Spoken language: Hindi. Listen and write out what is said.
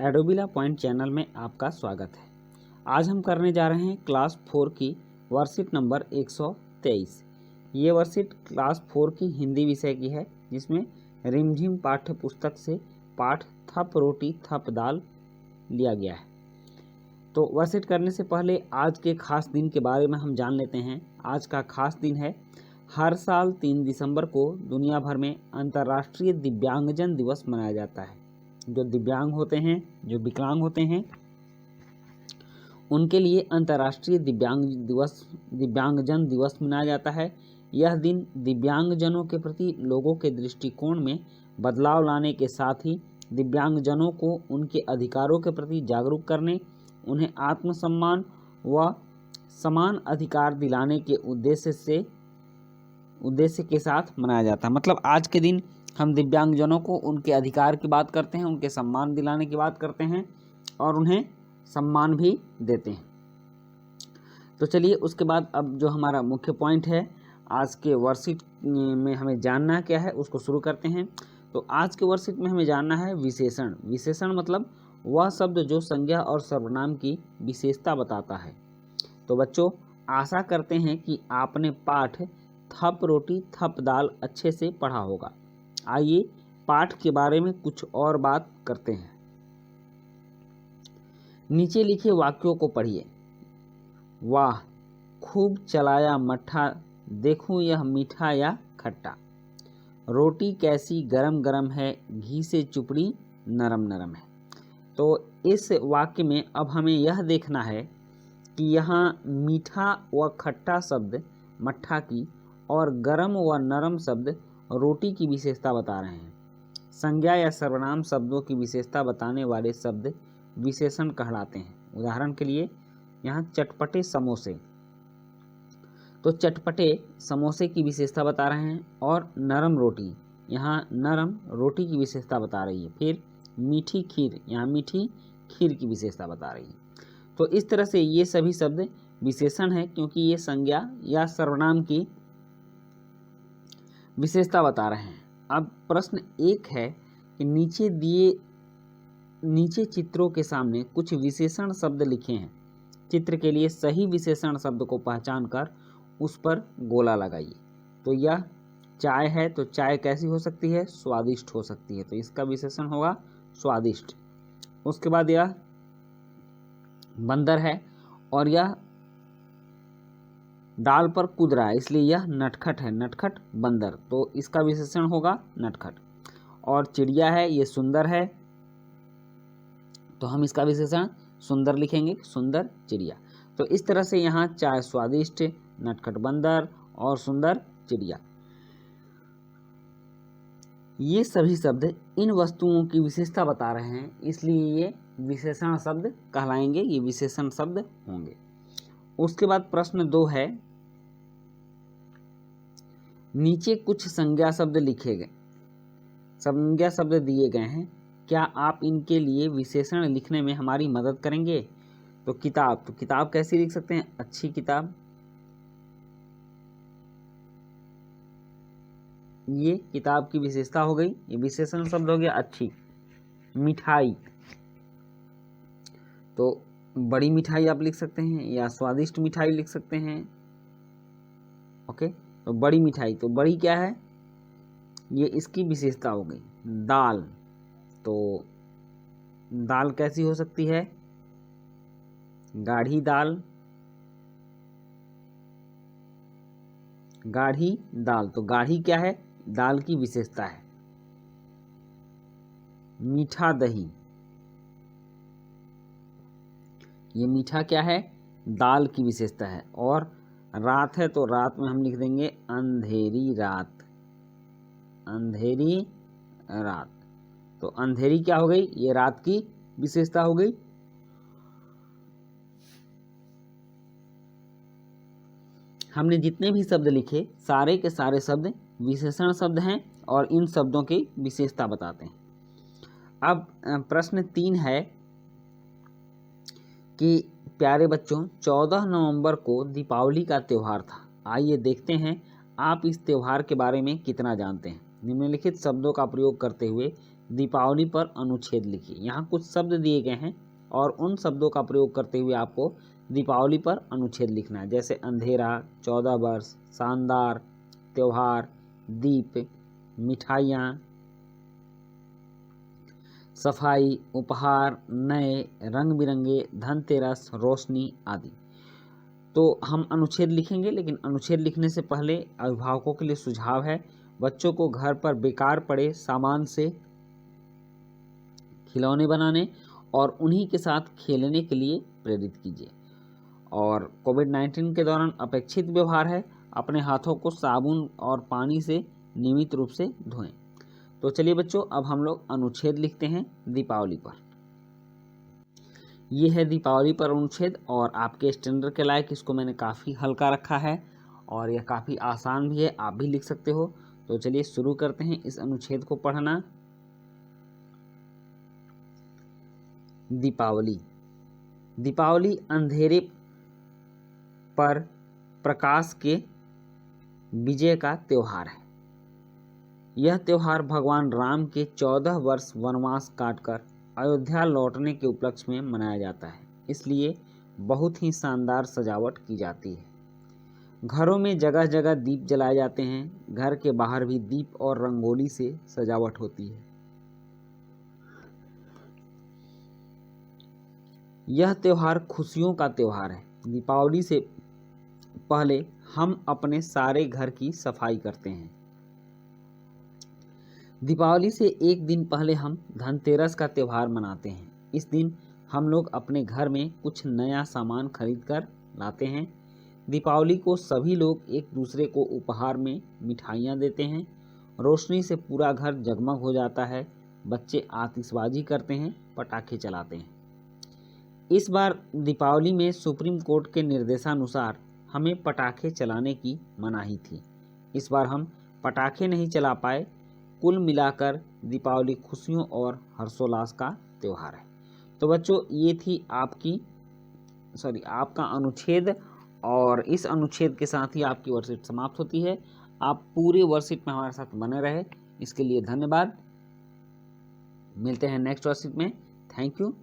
एडोबिला पॉइंट चैनल में आपका स्वागत है। आज हम करने जा रहे हैं क्लास 4 की वर्कशीट नंबर 123। ये वर्कशीट क्लास 4 की हिंदी विषय की है, जिसमें रिमझिम पाठ्य पुस्तक से पाठ थप रोटी थप दाल लिया गया है। तो वर्कशीट करने से पहले आज के खास दिन के बारे में हम जान लेते हैं। आज का खास दिन है, हर साल 3 दिसंबर को दुनिया भर में अंतर्राष्ट्रीय दिव्यांगजन दिवस मनाया जाता है। जो दिव्यांग होते हैं, जो विकलांग होते हैं, उनके लिए अंतर्राष्ट्रीय दिव्यांगजन दिवस मनाया जाता है। यह दिन दिव्यांगजनों के प्रति लोगों के दृष्टिकोण में बदलाव लाने के साथ ही दिव्यांगजनों को उनके अधिकारों के प्रति जागरूक करने, उन्हें आत्मसम्मान व समान अधिकार दिलाने के उद्देश्य के साथ मनाया जाता है। मतलब आज के दिन हम दिव्यांगजनों को उनके अधिकार की बात करते हैं, उनके सम्मान दिलाने की बात करते हैं और उन्हें सम्मान भी देते हैं। तो चलिए, उसके बाद अब जो हमारा मुख्य पॉइंट है आज के वर्कशीट में हमें जानना क्या है, उसको शुरू करते हैं। तो आज के वर्कशीट में हमें जानना है विशेषण। विशेषण मतलब वह शब्द जो संज्ञा और सर्वनाम की विशेषता बताता है। तो बच्चों, आशा करते हैं कि आपने पाठ थप रोटी थप दाल अच्छे से पढ़ा होगा। आइए पाठ के बारे में कुछ और बात करते हैं। नीचे लिखे वाक्यों को पढ़िए। वाह, खूब चलाया मट्ठा, देखूं यह मीठा या खट्टा। रोटी कैसी गरम गरम है, घी से चुपड़ी नरम नरम है। तो इस वाक्य में अब हमें यह देखना है कि यहाँ मीठा व खट्टा शब्द मट्ठा की और गरम व नरम शब्द रोटी की विशेषता बता रहे हैं। संज्ञा या सर्वनाम शब्दों की विशेषता बताने वाले शब्द विशेषण कहलाते हैं। उदाहरण के लिए यहाँ चटपटे समोसे, तो चटपटे समोसे की विशेषता बता रहे हैं, और नरम रोटी, यहाँ नरम रोटी की विशेषता बता रही है। फिर मीठी खीर, यहाँ मीठी खीर की विशेषता बता रही है। तो इस तरह से ये सभी शब्द विशेषण है, क्योंकि ये संज्ञा या सर्वनाम की विशेषता बता रहे हैं। अब प्रश्न एक है कि नीचे चित्रों के सामने कुछ विशेषण शब्द लिखे हैं। चित्र के लिए सही विशेषण शब्द को पहचान कर उस पर गोला लगाइए। तो यह चाय है, तो चाय कैसी हो सकती है? स्वादिष्ट हो सकती है, तो इसका विशेषण होगा स्वादिष्ट। उसके बाद यह बंदर है और यह डाल पर कूद रहा है, इसलिए यह नटखट है, नटखट बंदर, तो इसका विशेषण होगा नटखट। और चिड़िया है, ये सुंदर है, तो हम इसका विशेषण सुंदर लिखेंगे, सुंदर चिड़िया। तो इस तरह से यहाँ चाय स्वादिष्ट, नटखट बंदर और सुंदर चिड़िया, ये सभी शब्द इन वस्तुओं की विशेषता बता रहे हैं, इसलिए ये विशेषण शब्द कहलाएंगे, ये विशेषण शब्द होंगे। उसके बाद प्रश्न 2 है, नीचे कुछ संज्ञा शब्द लिखे गए, संज्ञा शब्द दिए गए हैं, क्या आप इनके लिए विशेषण लिखने में हमारी मदद करेंगे? तो किताब, तो किताब कैसी लिख सकते हैं? अच्छी किताब, ये किताब की विशेषता हो गई, ये विशेषण शब्द हो गया अच्छी। मिठाई, तो बड़ी मिठाई आप लिख सकते हैं, या स्वादिष्ट मिठाई लिख सकते हैं। ओके, तो बड़ी मिठाई, तो बड़ी क्या है? ये इसकी विशेषता हो गई। दाल, तो दाल कैसी हो सकती है? गाढ़ी दाल, गाढ़ी दाल, तो गाढ़ी क्या है? दाल की विशेषता है। मीठा दही, ये मीठा क्या है? दाल की विशेषता है। और रात है, तो रात में हम लिख देंगे अंधेरी रात, अंधेरी रात, तो अंधेरी क्या हो गई? ये रात की विशेषता हो गई। हमने जितने भी शब्द लिखे, सारे के सारे शब्द विशेषण शब्द हैं और इन शब्दों की विशेषता बताते हैं। अब प्रश्न 3 है कि प्यारे बच्चों, 14 नवंबर को दीपावली का त्यौहार था। आइए देखते हैं आप इस त्यौहार के बारे में कितना जानते हैं। निम्नलिखित शब्दों का प्रयोग करते हुए दीपावली पर अनुच्छेद लिखिए। यहाँ कुछ शब्द दिए गए हैं और उन शब्दों का प्रयोग करते हुए आपको दीपावली पर अनुच्छेद लिखना है, जैसे अंधेरा, 14 वर्ष, शानदार, त्योहार, दीप, मिठाइयाँ, सफाई, उपहार, नए, रंग बिरंगे, धनतेरस, रोशनी आदि। तो हम अनुच्छेद लिखेंगे, लेकिन अनुच्छेद लिखने से पहले अभिभावकों के लिए सुझाव है, बच्चों को घर पर बेकार पड़े सामान से खिलौने बनाने और उन्हीं के साथ खेलने के लिए प्रेरित कीजिए। और कोविड-19 के दौरान अपेक्षित व्यवहार है, अपने हाथों को साबुन और पानी से नियमित रूप से धोएं। तो चलिए बच्चों, अब हम लोग अनुच्छेद लिखते हैं दीपावली पर। ये है दीपावली पर अनुच्छेद और आपके स्टैंडर्ड के लायक इसको मैंने काफ़ी हल्का रखा है और यह काफ़ी आसान भी है, आप भी लिख सकते हो। तो चलिए शुरू करते हैं इस अनुच्छेद को पढ़ना। दीपावली। दीपावली अंधेरे पर प्रकाश के विजय का त्योहार है। यह त्योहार भगवान राम के 14 वर्ष वनवास काटकर अयोध्या लौटने के उपलक्ष्य में मनाया जाता है, इसलिए बहुत ही शानदार सजावट की जाती है। घरों में जगह जगह दीप जलाए जाते हैं, घर के बाहर भी दीप और रंगोली से सजावट होती है। यह त्योहार खुशियों का त्योहार है। दीपावली से पहले हम अपने सारे घर की सफाई करते हैं। दीपावली से एक दिन पहले हम धनतेरस का त्यौहार मनाते हैं। इस दिन हम लोग अपने घर में कुछ नया सामान खरीद कर लाते हैं। दीपावली को सभी लोग एक दूसरे को उपहार में मिठाइयाँ देते हैं। रोशनी से पूरा घर जगमग हो जाता है। बच्चे आतिशबाजी करते हैं, पटाखे चलाते हैं। इस बार दीपावली में सुप्रीम कोर्ट के निर्देशानुसार हमें पटाखे चलाने की मनाही थी। इस बार हम पटाखे नहीं चला पाए। कुल मिलाकर दीपावली खुशियों और हर्षोल्लास का त्यौहार है। तो बच्चों, ये थी आपका अनुच्छेद और इस अनुच्छेद के साथ ही आपकी वर्कशीट समाप्त होती है। आप पूरे वर्कशीट में हमारे साथ बने रहे, इसके लिए धन्यवाद। मिलते हैं नेक्स्ट वर्कशीट में। Thank you.